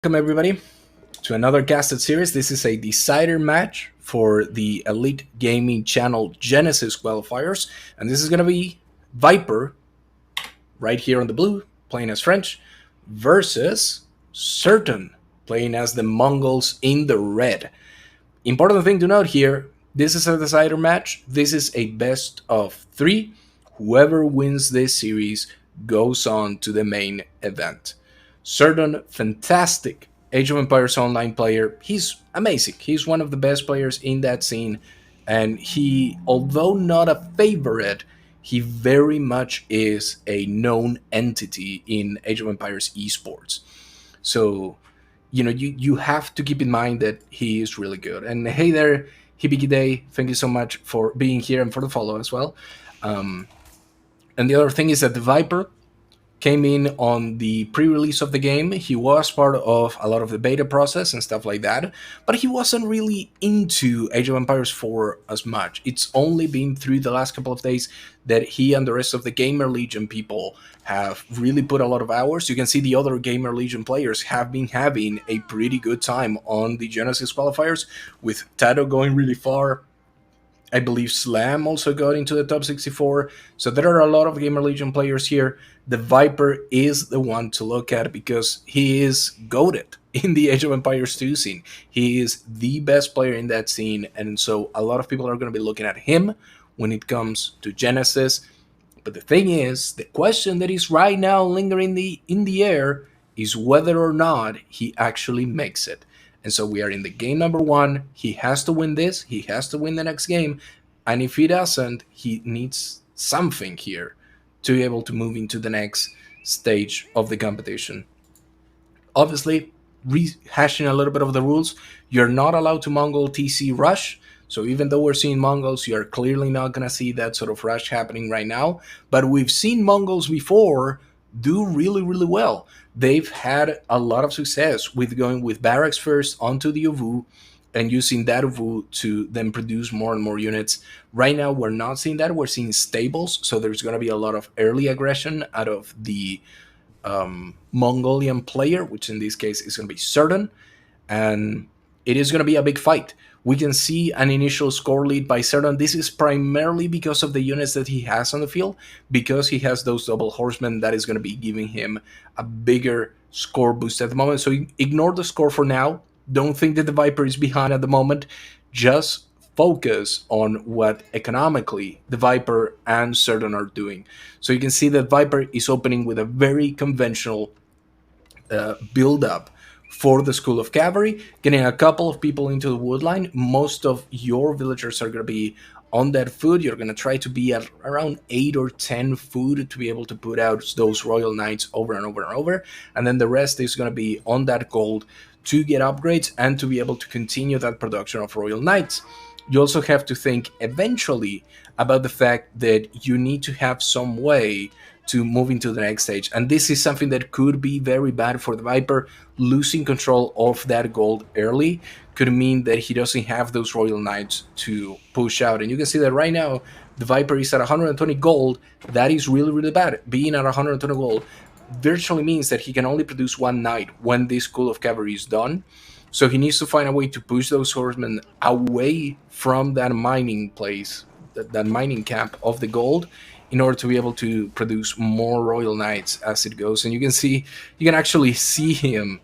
Welcome everybody to another casted series. This is a decider match for the Elite Gaming Channel Genesis qualifiers, and this is going to be Viper right here on the blue playing as French versus ZertoN playing as the Mongols in the red. Important thing to note here, this is a decider match. This is a best of 3. Whoever wins this series goes on to the main event. ZertoN, fantastic Age of Empires Online player. He's amazing. He's one of the best players in that scene. And he, although not a favorite, he very much is a known entity in Age of Empires esports. So, you have to keep in mind that he is really good. And hey there, Hibiki Day, thank you so much for being here and for the follow as well. And the other thing is that TheViper came in on the pre-release of the game. He was part of a lot of the beta process and stuff like that, but he wasn't really into Age of Empires 4 as much. It's only been through the last couple of days that he and the rest of the Gamer Legion people have really put a lot of hours. You can see the other Gamer Legion players have been having a pretty good time on the Genesis qualifiers, with Tato going really far. I believe Slam also got into the top 64. So there are a lot of Gamer Legion players here. TheViper is the one to look at because he is goated in the Age of Empires 2 scene. He is the best player in that scene, and so a lot of people are going to be looking at him when it comes to Genesis. But the thing is, the question that is right now lingering in the air is whether or not he actually makes it. And so we are in the game number 1. He has to win this. He has to win the next game. And if he doesn't, he needs something here to be able to move into the next stage of the competition. Obviously, rehashing a little bit of the rules, you're not allowed to Mongol TC rush. So even though we're seeing Mongols, you're clearly not going to see that sort of rush happening right now. But we've seen Mongols before do really, really well. They've had a lot of success with going with barracks first onto the Ovu and using that Ovu to then produce more and more units. Right now, we're not seeing that. We're seeing stables, so there's going to be a lot of early aggression out of the Mongolian player, which in this case is going to be ZertoN, and it is going to be a big fight. We can see an initial score lead by ZertoN. This is primarily because of the units that he has on the field, because he has those double horsemen that is going to be giving him a bigger score boost at the moment. So ignore the score for now. Don't think that TheViper is behind at the moment. Just focus on what economically TheViper and ZertoN are doing. So you can see that Viper is opening with a very conventional build-up for the School of Cavalry, getting a couple of people into the wood line. Most of your villagers are going to be on that food. You're going to try to be at around 8 or 10 food to be able to put out those Royal Knights over and over and over. And then the rest is going to be on that gold to get upgrades and to be able to continue that production of Royal Knights. You also have to think eventually about the fact that you need to have some way to move into the next stage. And this is something that could be very bad for TheViper. Losing control of that gold early could mean that he doesn't have those Royal Knights to push out. And you can see that right now, TheViper is at 120 gold. That is really, really bad. Being at 120 gold virtually means that he can only produce 1 knight when this School of Cavalry is done. So he needs to find a way to push those horsemen away from that mining place, that mining camp of the gold, in order to be able to produce more Royal Knights as it goes. And you can actually see him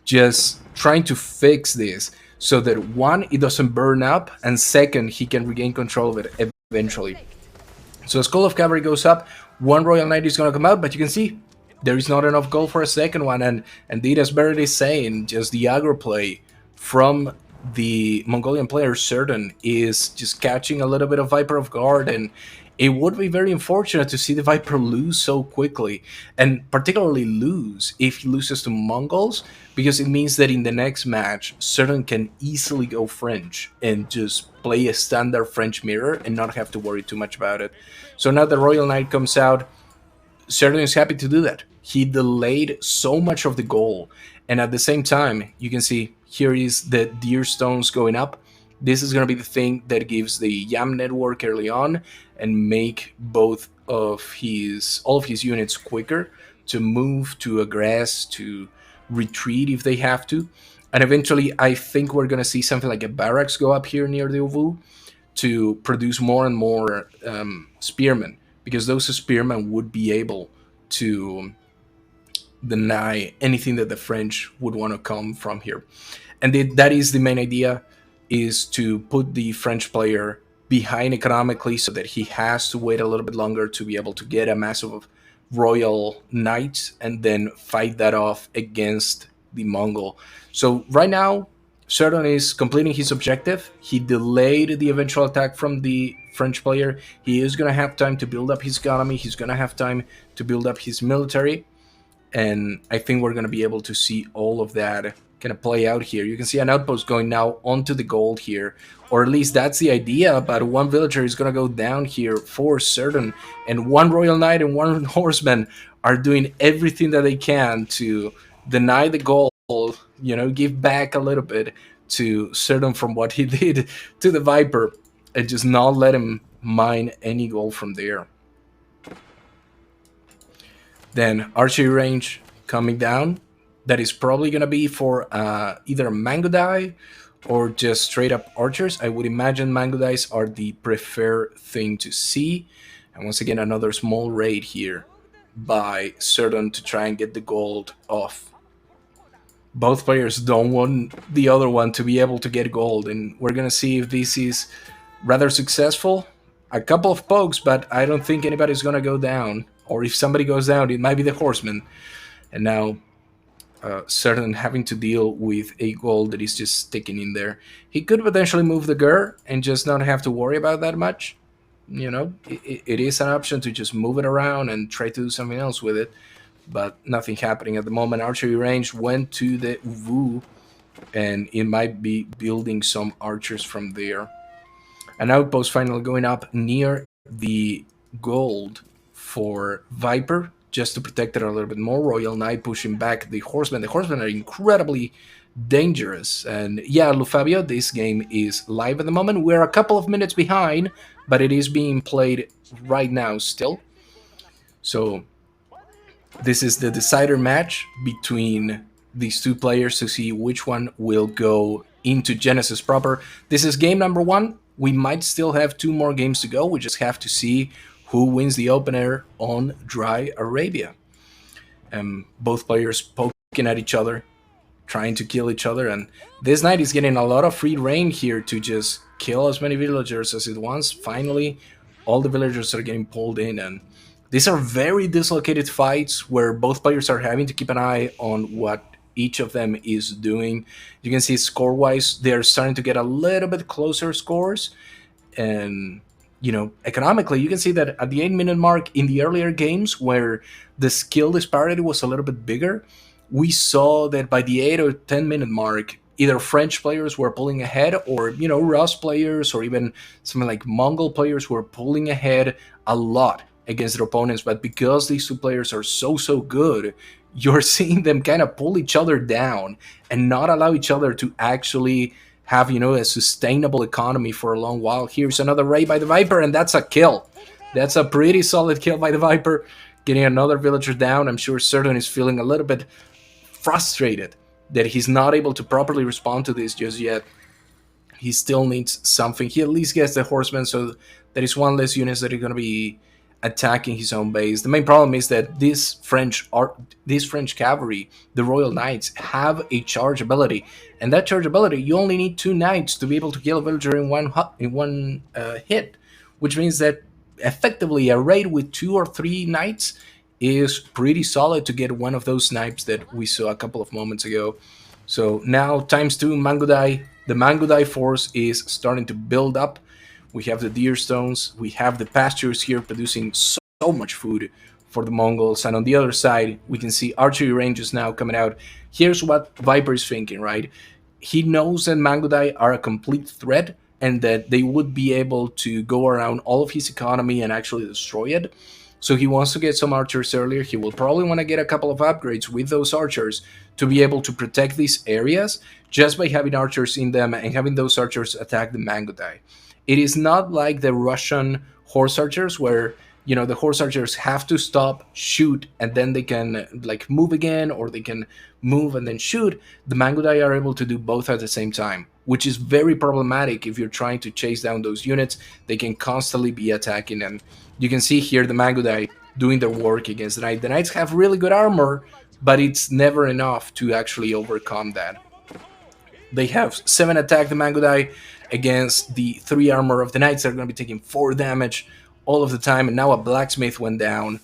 just trying to fix this so that 1, it doesn't burn up, and 2nd, he can regain control of it eventually. So School of Cavalry goes up, 1 Royal Knight is going to come out, but you can see there is not enough gold for a 2nd one. And indeed, as Barrett is saying, just the aggro play from the Mongolian player ZertoN is just catching a little bit of Viper off guard, and it would be very unfortunate to see TheViper lose so quickly, and particularly lose if he loses to Mongols, because it means that in the next match, ZertoN can easily go French and just play a standard French mirror and not have to worry too much about it. So now the Royal Knight comes out. ZertoN is happy to do that. He delayed so much of the goal, and at the same time, you can see here is the Deer Stones going up. This is going to be the thing that gives the YAM network early on and make both of all of his units quicker to move, to aggress, to retreat if they have to. And eventually, I think we're going to see something like a barracks go up here near the Ovu to produce more and more spearmen, because those spearmen would be able to deny anything that the French would want to come from here. And that is the main idea, is to put the French player behind economically so that he has to wait a little bit longer to be able to get a massive royal knight and then fight that off against the Mongol. So right now, ZertoN is completing his objective. He delayed the eventual attack from the French player. He is going to have time to build up his economy. He's going to have time to build up his military. And I think we're going to be able to see all of that kind of play out here. You can see an outpost going now onto the gold here, or at least that's the idea. But one villager is going to go down here for certain, and one royal knight and one horseman are doing everything that they can to deny the gold, give back a little bit to ZertoN from what he did to the Viper, and just not let him mine any gold from there. Then archery range coming down. That is probably going to be for either mango dye or just straight up archers. I would imagine mango dyes are the preferred thing to see. And once again, another small raid here by ZertoN to try and get the gold off. Both players don't want the other one to be able to get gold, and we're going to see if this is rather successful. A couple of pokes, but I don't think anybody's going to go down. Or if somebody goes down, it might be the horseman. And now ZertoN having to deal with a gold that is just sticking in there. He could potentially move the Gur and just not have to worry about that much. It is an option to just move it around and try to do something else with it. But nothing happening at the moment. Archery range went to the Uvu, and it might be building some archers from there. An outpost finally going up near the gold for Viper, just to protect it a little bit more. Royal Knight pushing back the Horsemen. The Horsemen are incredibly dangerous. And yeah, Lufabio, this game is live at the moment. We're a couple of minutes behind, but it is being played right now still. So this is the decider match between these two players to see which one will go into Genesis proper. This is game number 1. We might still have 2 more games to go. We just have to see who wins the opener on Dry Arabia. Both players poking at each other, trying to kill each other, and this knight is getting a lot of free reign here to just kill as many villagers as it wants. Finally, all the villagers are getting pulled in, and these are very dislocated fights where both players are having to keep an eye on what each of them is doing. You can see score-wise, they're starting to get a little bit closer scores, and economically, you can see that at the 8-minute mark in the earlier games where the skill disparity was a little bit bigger, we saw that by the 8 or 10-minute mark, either French players were pulling ahead, or, Rus players, or even something like Mongol players were pulling ahead a lot against their opponents. But because these two players are so good, you're seeing them kind of pull each other down and not allow each other to actually have, a sustainable economy for a long while. Here's another raid by the Viper, and that's a kill. That's a pretty solid kill by the Viper, getting another villager down. I'm sure ZertoN is feeling a little bit frustrated that he's not able to properly respond to this just yet. He still needs something. He at least gets the horsemen, so there is one less units that are going to be attacking his own base. The main problem is that this French cavalry, the Royal Knights, have a charge ability, and that charge ability, you only need 2 knights to be able to kill a villager in one hit, which means that effectively a raid with 2 or 3 knights is pretty solid to get one of those snipes that we saw a couple of moments ago. So now times 2 Mango Dye. The Mango Dye force is starting to build up. We have the deer stones, we have the pastures here producing so much food for the Mongols, and on the other side we can see archery ranges now coming out. Here's what Viper is thinking, right? He knows that Mango Dye are a complete threat and that they would be able to go around all of his economy and actually destroy it. So he wants to get some archers earlier. He will probably want to get a couple of upgrades with those archers to be able to protect these areas just by having archers in them and having those archers attack the Mango Dye. It is not like the Russian horse archers where the horse archers have to stop, shoot, and then they can like move again, or they can move and then shoot. The Mangudai are able to do both at the same time, which is very problematic if you're trying to chase down those units. They can constantly be attacking, and you can see here the Mangudai doing their work against the Knight. The Knights have really good armor, but it's never enough to actually overcome that. They have 7 attack, the Mangudai, against the 3 armor of the Knights. They're going to be taking 4 damage all of the time, and now a blacksmith went down.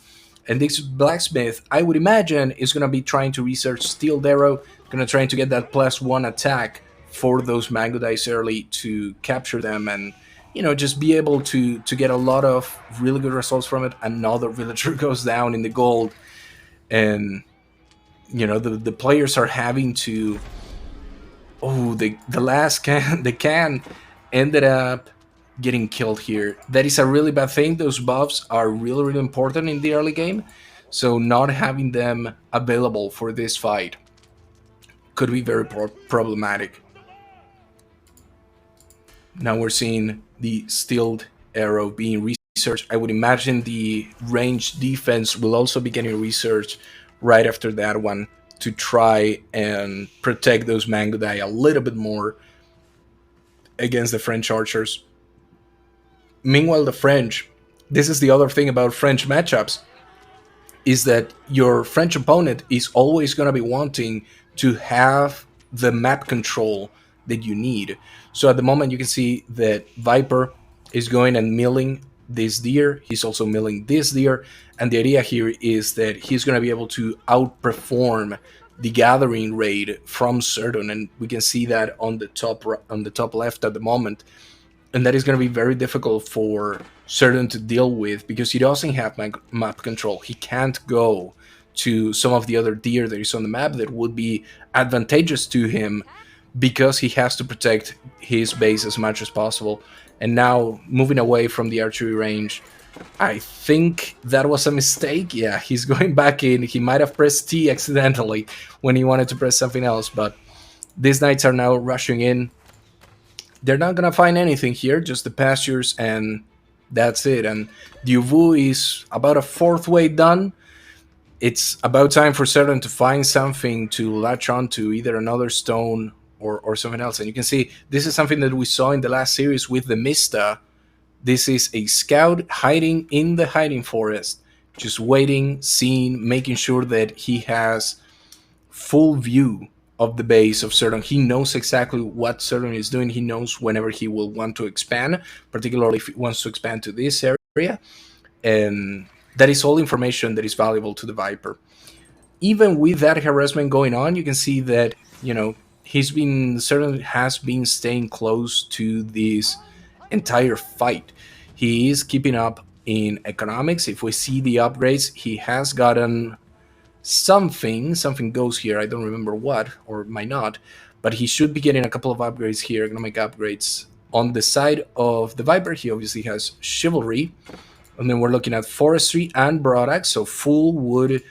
And this blacksmith, I would imagine, is going to be trying to research Steel Arrow, going to trying to get that +1 attack for those Mangudais early to capture them, and just be able to get a lot of really good results from it. Another villager goes down in the gold, and the players are having to. Oh, the last can, the can ended up getting killed here. That is a really bad thing. Those buffs are really, really important in the early game. So not having them available for this fight could be very problematic. Now we're seeing the Steeled Arrow being researched. I would imagine the range defense will also be getting researched right after that one, to try and protect those Mangudai a little bit more against the French archers. Meanwhile, the French, this is the other thing about French matchups, is that your French opponent is always going to be wanting to have the map control that you need. So at the moment, you can see that Viper is going and milling this deer. He's also milling this deer. And the idea here is that he's going to be able to outperform the gathering raid from ZertoN, and we can see that on the top left at the moment. And that is going to be very difficult for ZertoN to deal with, because he doesn't have map control. He can't go to some of the other deer that is on the map that would be advantageous to him, because he has to protect his base as much as possible. And now moving away from the archery range, I think that was a mistake. Yeah, he's going back in. He might have pressed T accidentally when he wanted to press something else, but these knights are now rushing in. They're not going to find anything here, just the pastures, and that's it. And the Uvu is about a 4th way done. It's about time for ZertoN to find something to latch onto, either another stone or something else. And you can see this is something that we saw in the last series with the Mista. This is a scout hiding in the hiding forest, just waiting, seeing, making sure that he has full view of the base of ZertoN. He knows exactly what ZertoN is doing. He knows whenever he will want to expand, particularly if he wants to expand to this area. And that is all information that is valuable to the Viper. Even with that harassment going on, you can see that, ZertoN has been staying close to this entire fight. He is keeping up in economics. If we see the upgrades, he has gotten something goes here. I don't remember what, or might not, but he should be getting a couple of upgrades here, economic upgrades. On the side of the Viper, he obviously has chivalry, and then we're looking at forestry and broadaxe, so full wood,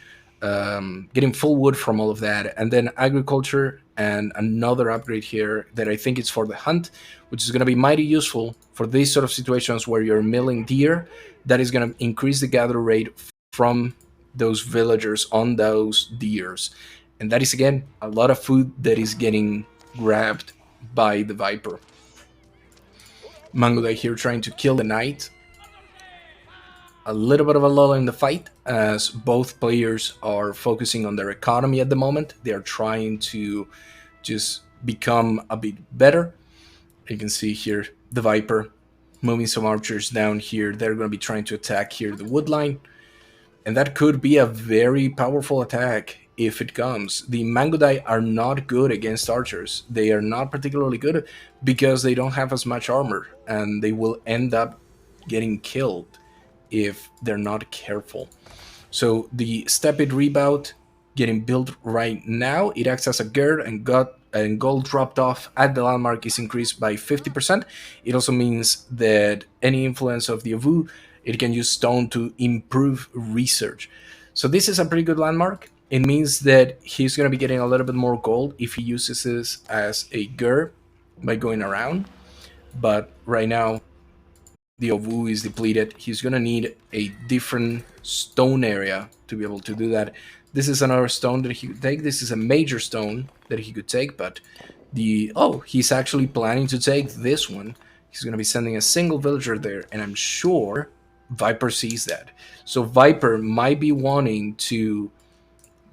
getting full wood from all of that, and then agriculture, and another upgrade here that I think it's for the hunt, which is going to be mighty useful for these sort of situations where you're milling deer. That is going to increase the gather rate from those villagers on those deers, and that is again a lot of food that is getting grabbed by the Viper. Mangudai here trying to kill the knight. A little bit of a lull in the fight as both players are focusing on their economy at the moment. They are trying to just become a bit better. You can see here the Viper moving some archers down here. They're going to be trying to attack here the wood line, and that could be a very powerful attack if it comes. The Mangudai are not good against archers. They are not particularly good because they don't have as much armor, and they will end up getting killed if they're not careful. So the Stepid Rebout getting built right now. It acts as a gird, and gold dropped off at the landmark is increased by 50%. It also means that any influence of the Avu, it can use stone to improve research. So this is a pretty good landmark. It means that he's going to be getting a little bit more gold if he uses this as a gird by going around. But right now, the Ovu is depleted, he's gonna need a different stone area to be able to do that. This is another stone that he could take. This is a major stone that he could take, but he's actually planning to take this one. He's gonna be sending a single villager there, and I'm sure Viper sees that. So Viper might be wanting to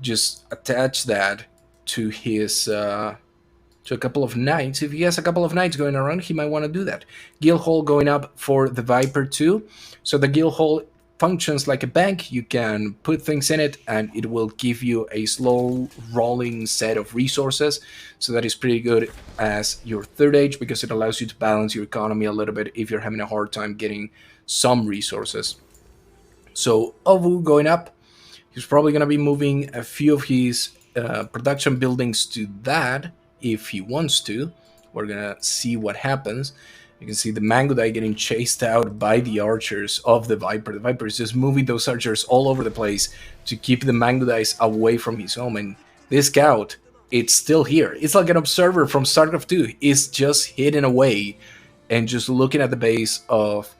just attach that to his to a couple of knights. If he has a couple of knights going around, he might want to do that. Guild hall going up for the Viper too. So the guild hall functions like a bank. You can put things in it and it will give you a slow rolling set of resources. So that is pretty good as your third age, because it allows you to balance your economy a little bit if you're having a hard time getting some resources. So Ovu going up, he's probably going to be moving a few of his production buildings to that if he wants to. We're going to see what happens. You can see the Mangudai getting chased out by the archers of the Viper. The Viper is just moving those archers all over the place to keep the Mangudais away from his home. And this scout, it's still here. It's like an observer from StarCraft 2. It's just hidden away and just looking at the base of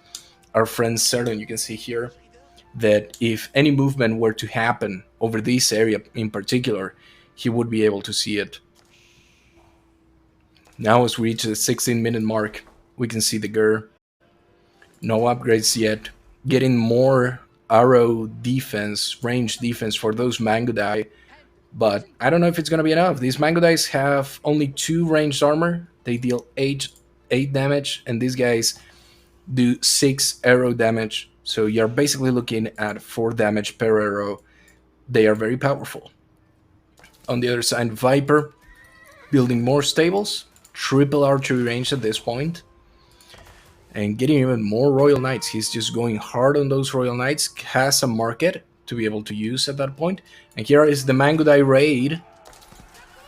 our friend ZertoN. You can see here that if any movement were to happen over this area in particular, he would be able to see it. Now as we reach the 16-minute mark, we can see the Gur. No upgrades yet. Getting more arrow defense, range defense for those Mangudai, but I don't know if it's going to be enough. These Mangudais have only 2 ranged armor. They deal 8 damage, and these guys do 6 arrow damage. So you're basically looking at 4 damage per arrow. They are very powerful. On the other side, Viper building more stables, triple archery range at this point, and getting even more Royal Knights. He's just going hard on those Royal Knights, has a market to be able to use at that point. And here is the Mangudai raid.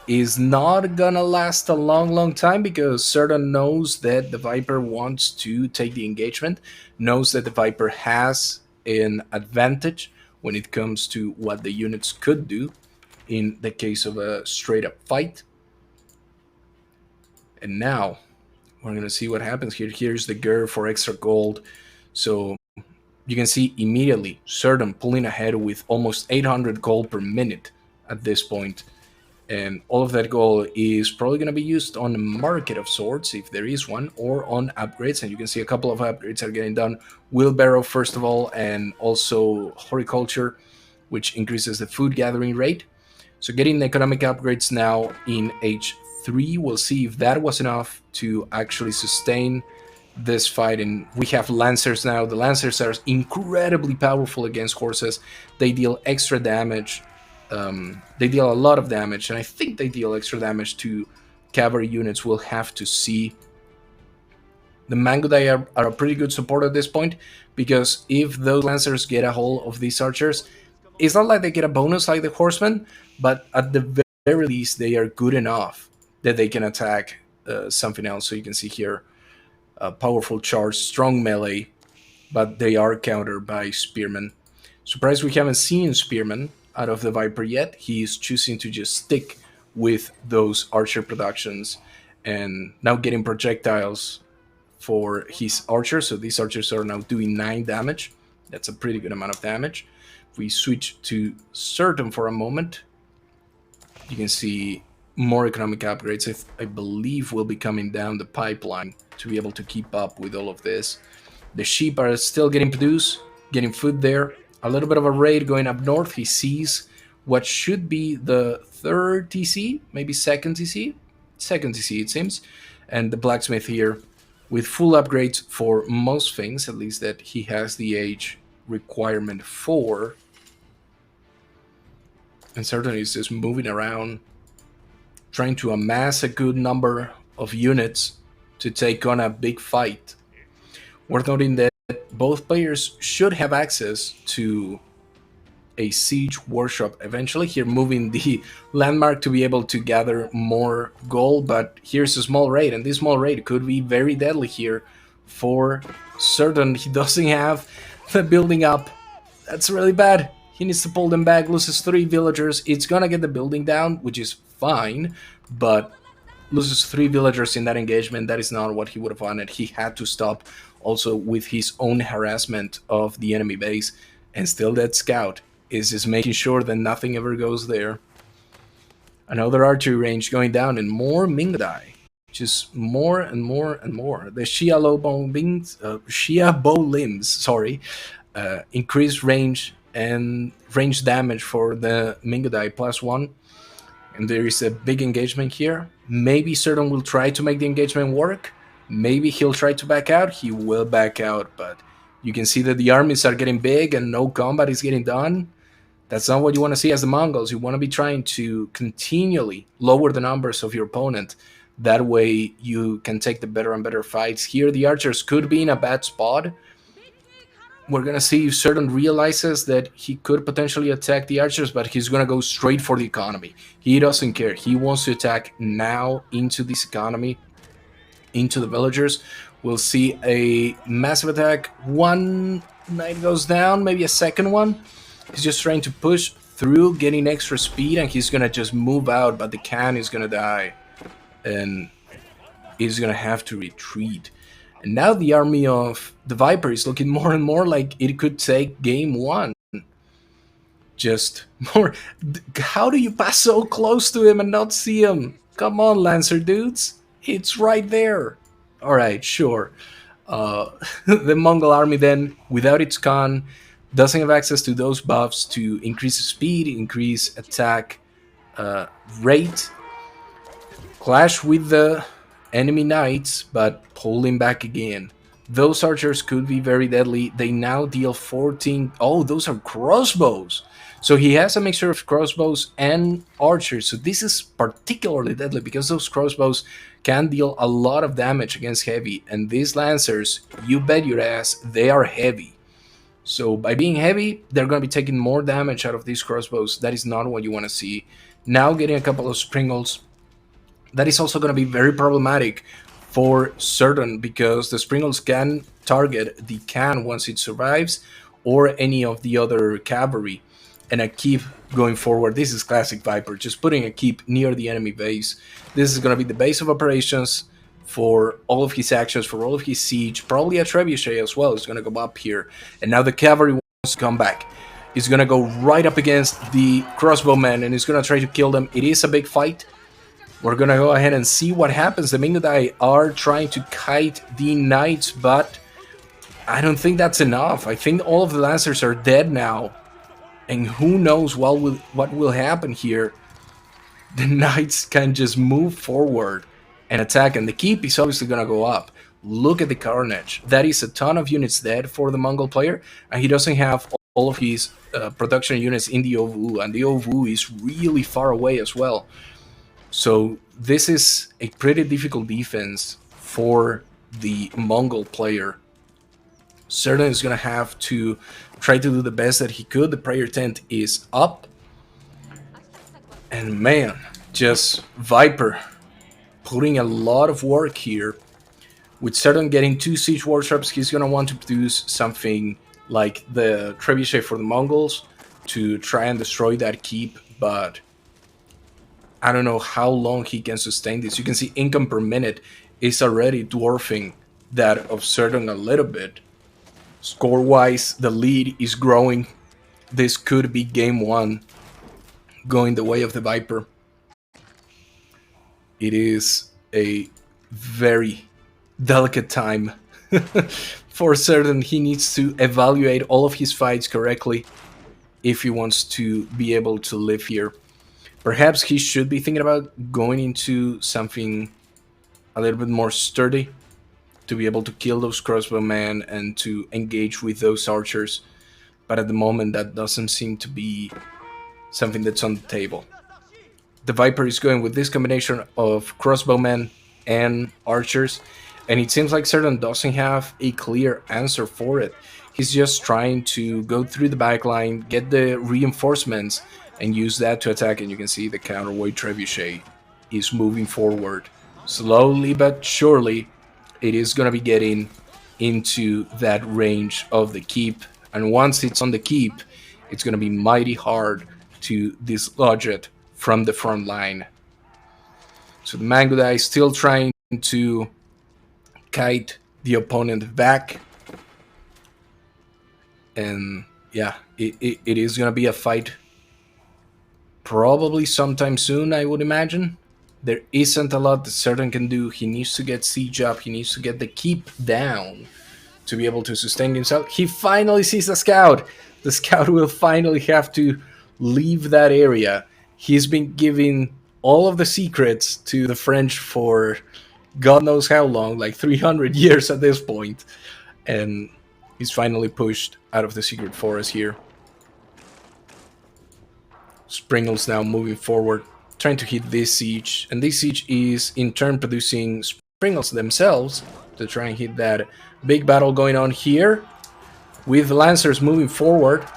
Is not gonna last a long time, because ZertoN knows that the Viper wants to take the engagement, knows that the Viper has an advantage when it comes to what the units could do in the case of a straight up fight. And now we're gonna see what happens here. Here's the Gur for extra gold. So you can see immediately ZertoN pulling ahead with almost 800 gold per minute at this point. And all of that gold is probably going to be used on a market of sorts, if there is one, or on upgrades. And you can see a couple of upgrades are getting done. Wheelbarrow, first of all, and also horticulture, which increases the food gathering rate. So getting the economic upgrades now in age 3. We'll see if that was enough to actually sustain this fight. And we have Lancers now. The Lancers are incredibly powerful against horses. They deal extra damage. They deal a lot of damage, and I think they deal extra damage to cavalry units. We'll have to see. The Mangudai are a pretty good support at this point, because if those Lancers get a hold of these archers, it's not like they get a bonus like the Horsemen, but at the very least they are good enough that they can attack something else. So you can see here, powerful charge, strong melee, but they are countered by Spearmen. Surprised we haven't seen Spearmen out of the Viper yet. He's choosing to just stick with those archer productions and now getting projectiles for his archers. So these archers are now doing 9 damage. That's a pretty good amount of damage. If we switch to ZertoN for a moment, you can see more economic upgrades. I believe will be coming down the pipeline to be able to keep up with all of this. The sheep are still getting produced, getting food there. A little bit of a raid going up north. He sees what should be the 3rd TC, maybe 2nd TC. 2nd TC, it seems. And the blacksmith here with full upgrades for most things, at least that he has the age requirement for. And ZertoN is just moving around, trying to amass a good number of units to take on a big fight. Worth noting that both players should have access to a siege workshop eventually. Here moving the landmark to be able to gather more gold, but here's a small raid, and this small raid could be very deadly here for ZertoN. He doesn't have the building up. That's really bad. He needs to pull them back, loses 3 villagers. It's gonna get the building down, which is fine, but loses 3 villagers in that engagement. That is not what he would have wanted. He had to stop also with his own harassment of the enemy base, and still that scout is just making sure that nothing ever goes there. Another archery range going down, and more Mingodai. Just more and more and more. The Shia bow limbs, increased range and range damage for the Mingodai +1. And there is a big engagement here. Maybe ZertoN will try to make the engagement work. Maybe he'll try to back out. He will back out, but you can see that the armies are getting big and no combat is getting done. That's not what you want to see as the Mongols. You want to be trying to continually lower the numbers of your opponent. That way you can take the better and better fights. Here the archers could be in a bad spot. We're going to see if ZertoN realizes that he could potentially attack the archers, but he's going to go straight for the economy. He doesn't care. He wants to attack now into this economy, into the villagers. We'll see a massive attack. One knight goes down, maybe a second one. He's just trying to push through, getting extra speed, and he's going to just move out, but the Khan is going to die. And he's going to have to retreat. And now the army of TheViper is looking more and more like it could take game 1. Just more. How do you pass so close to him and not see him? Come on, Lancer dudes. It's right there. Alright, sure. The Mongol army then, without its Khan, doesn't have access to those buffs to increase speed, increase attack rate, clash with the enemy knights, but pulling back again. Those archers could be very deadly. They now deal 14. Oh, those are crossbows. So he has a mixture of crossbows and archers. So this is particularly deadly because those crossbows can deal a lot of damage against heavy. And these lancers, you bet your ass, they are heavy. So by being heavy, they're going to be taking more damage out of these crossbows. That is not what you want to see. Now getting a couple of springles. That is also going to be very problematic for ZertoN because the springles can target the Khan once it survives or any of the other cavalry. And a keep going forward. This is classic Viper, just putting a keep near the enemy base. This is going to be the base of operations for all of his actions, for all of his siege. Probably a trebuchet as well is going to go up here. And now the cavalry wants to come back. He's going to go right up against the crossbowmen and he's going to try to kill them. It is a big fight. We're going to go ahead and see what happens. The Mingodai are trying to kite the knights, but I don't think that's enough. I think all of the lancers are dead now. And who knows what will happen here. The knights can just move forward and attack, and the keep is obviously going to go up. Look at the carnage. That is a ton of units dead for the Mongol player, and he doesn't have all of his production units in the Ovu, and the Ovu is really far away as well. So this is a pretty difficult defense for the Mongol player. ZertoN is going to have to try to do the best that he could. The prayer tent is up. And man, just Viper putting a lot of work here. With ZertoN getting 2 siege workshops, he's going to want to produce something like the trebuchet for the Mongols to try and destroy that keep, but I don't know how long he can sustain this. You can see income per minute is already dwarfing that of ZertoN a little bit. Score-wise, the lead is growing. This could be game 1 going the way of the Viper. It is a very delicate time for ZertoN. He needs to evaluate all of his fights correctly if he wants to be able to live here. Perhaps he should be thinking about going into something a little bit more sturdy to be able to kill those crossbowmen and to engage with those archers. But at the moment, that doesn't seem to be something that's on the table. The Viper is going with this combination of crossbowmen and archers, and it seems like ZertoN doesn't have a clear answer for it. He's just trying to go through the backline, get the reinforcements, and use that to attack. And you can see the counterweight trebuchet is moving forward. Slowly but surely, it is going to be getting into that range of the keep. And once it's on the keep, it's going to be mighty hard to dislodge it from the front line. So the Mango Die is still trying to kite the opponent back. And yeah, it is going to be a fight probably sometime soon, I would imagine. There isn't a lot that ZertoN can do. He needs to get Siege up. He needs to get the keep down to be able to sustain himself. He finally sees the scout. The scout will finally have to leave that area. He's been giving all of the secrets to the French for God knows how long, like 300 years at this point. And he's finally pushed out of the secret forest here. Springles now moving forward, trying to hit this siege. And this siege is in turn producing Springles themselves to try and hit that big battle going on here. With the Lancers moving forward,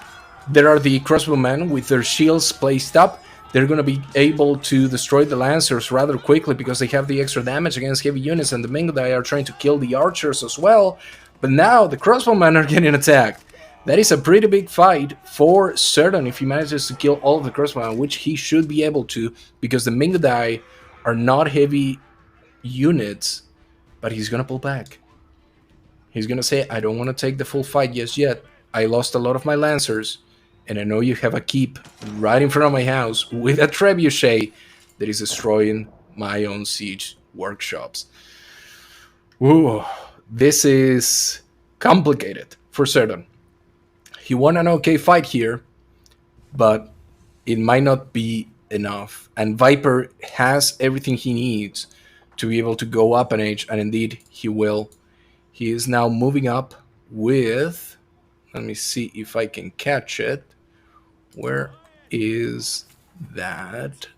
there are the crossbowmen with their shields placed up. They're going to be able to destroy the Lancers rather quickly because they have the extra damage against heavy units, and the Mingdai are trying to kill the archers as well. But now the crossbowmen are getting attacked. That is a pretty big fight for ZertoN if he manages to kill all of the crossbowmen, which he should be able to, because the Mingdai are not heavy units, but he's going to pull back. He's going to say, I don't want to take the full fight just yet. I lost a lot of my Lancers, and I know you have a keep right in front of my house with a trebuchet that is destroying my own siege workshops. Ooh, this is complicated for ZertoN. He won an okay fight here, but it might not be enough. And Viper has everything he needs to be able to go up an age, and indeed he will. He is now moving up with, let me see if I can catch it. Where is that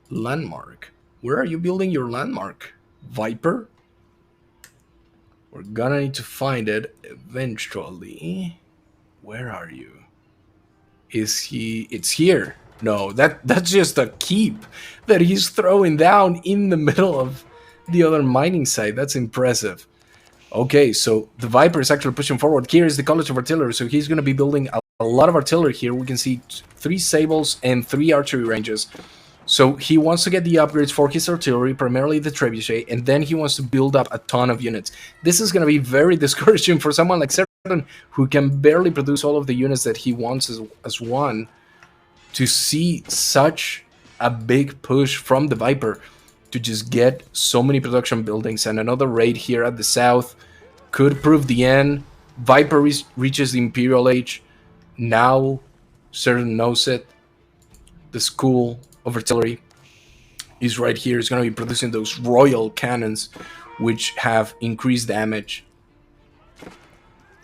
landmark? Where are you building your landmark, Viper? We're gonna need to find it eventually. Where are you? Is he? It's here. No, that's just a keep that he's throwing down in the middle of the other mining site. That's impressive. Okay, so the Viper is actually pushing forward. Here is the College of Artillery, so he's going to be building a lot of artillery here. We can see 3 sables and 3 archery ranges. So he wants to get the upgrades for his artillery, primarily the trebuchet, and then he wants to build up a ton of units. This is going to be very discouraging for someone like ZertoN, who can barely produce all of the units that he wants as one, to see such a big push from the Viper to just get so many production buildings. And another raid here at the south could prove the end. Viper reaches the Imperial Age. Now ZertoN knows it. The School of Artillery is right here. It's going to be producing those royal cannons, which have increased damage.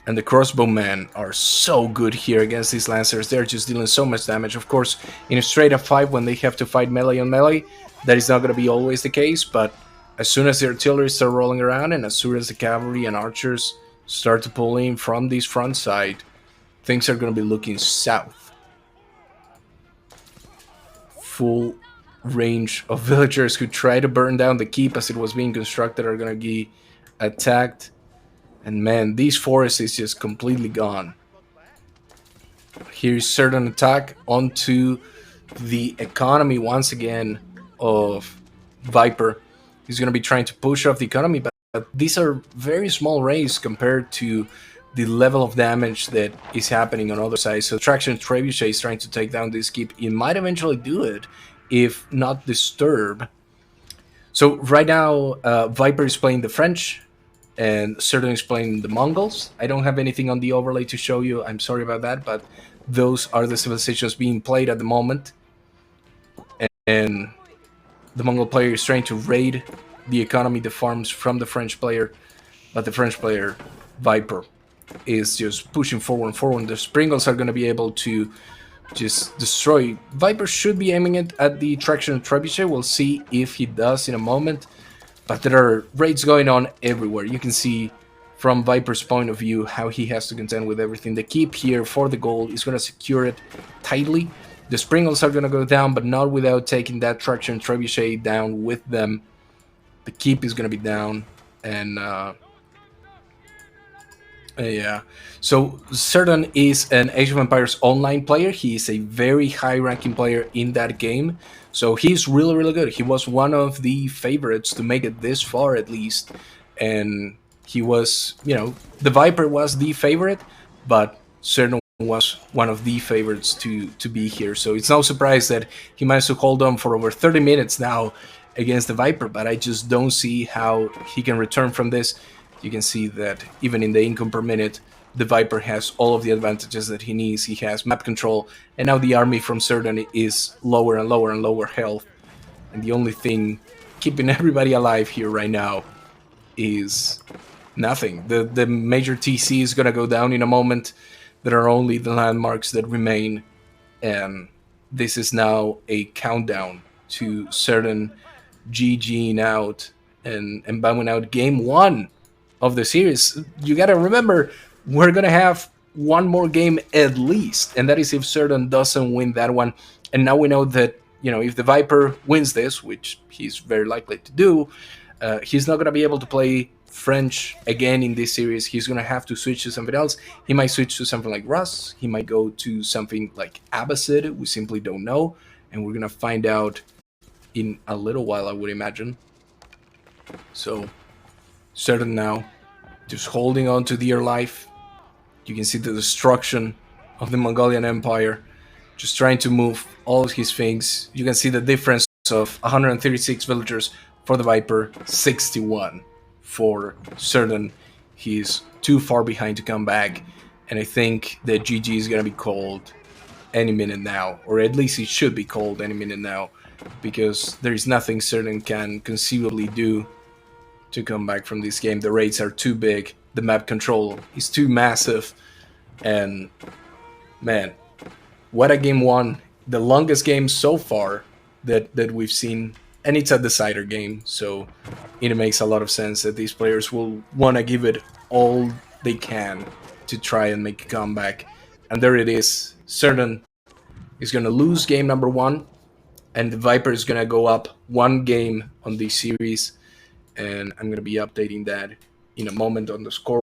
And the crossbowmen are so good here against these Lancers. They're just dealing so much damage. Of course, in a straight up fight, when they have to fight melee on melee, that is not going to be always the case. But as soon as the artillery start rolling around, and as soon as the cavalry and archers start to pull in from this front side, things are going to be looking south. Full range of villagers who try to burn down the keep as it was being constructed are going to be attacked. And man, these forests is just completely gone. Here's ZertoN attack onto the economy once again of Viper. He's going to be trying to push off the economy, but these are very small raids compared to the level of damage that is happening on other sides. So Traction Trebuchet is trying to take down this keep. It might eventually do it if not disturb. So right now, Viper is playing the French, and ZertoN is playing the Mongols. I don't have anything on the overlay to show you. I'm sorry about that, but those are the civilizations being played at the moment. And the Mongol player is trying to raid the economy, the farms from the French player, but the French player, Viper, is just pushing forward and forward. The Springles are going to be able to just destroy. Viper should be aiming it at the Traction Trebuchet. We'll see if he does in a moment. But there are raids going on everywhere. You can see from Viper's point of view how he has to contend with everything. The keep here for the gold is going to secure it tightly. The Springles are going to go down, but not without taking that Traction Trebuchet down with them. The keep is going to be down, and Yeah. So ZertoN is an Age of Empires online player. He is a very high ranking player in that game. So he's really, really good. He was one of the favorites to make it this far, at least. And he was, TheViper was the favorite, but ZertoN was one of the favorites to be here. So it's no surprise that he managed to hold on for over 30 minutes now against TheViper. But I just don't see how he can return from this. You can see that even in the income per minute, TheViper has all of the advantages that he needs. He has map control, and now the army from ZertoN is lower and lower and lower health. And the only thing keeping everybody alive here right now is nothing. The major TC is gonna go down in a moment. There are only the landmarks that remain, and this is now a countdown to ZertoN GGing out and bombing out game one of the series. You got to remember, we're going to have one more game at least, and that is if ZertoN doesn't win that one. And now we know that, if TheViper wins this, which he's very likely to do, he's not going to be able to play French again in this series. He's going to have to switch to something else. He might switch to something like Rus. He might go to something like Abbasid. We simply don't know. And we're going to find out in a little while, I would imagine. So, ZertoN now, just holding on to dear life. You can see the destruction of the Mongolian Empire, just trying to move all of his things. You can see the difference of 136 villagers for TheViper, 61 for ZertoN. He's too far behind to come back, and I think that GG is going to be called any minute now, or at least it should be called any minute now, because there is nothing ZertoN can conceivably do to come back from this game. The raids are too big, the map control is too massive, and man, what a game one. The longest game so far that we've seen, and it's a decider game, so it makes a lot of sense that these players will want to give it all they can to try and make a comeback. And there it is. ZertoN is going to lose game number one, and TheViper is going to go up one game on this series, and I'm going to be updating that in a moment on the scoreboard.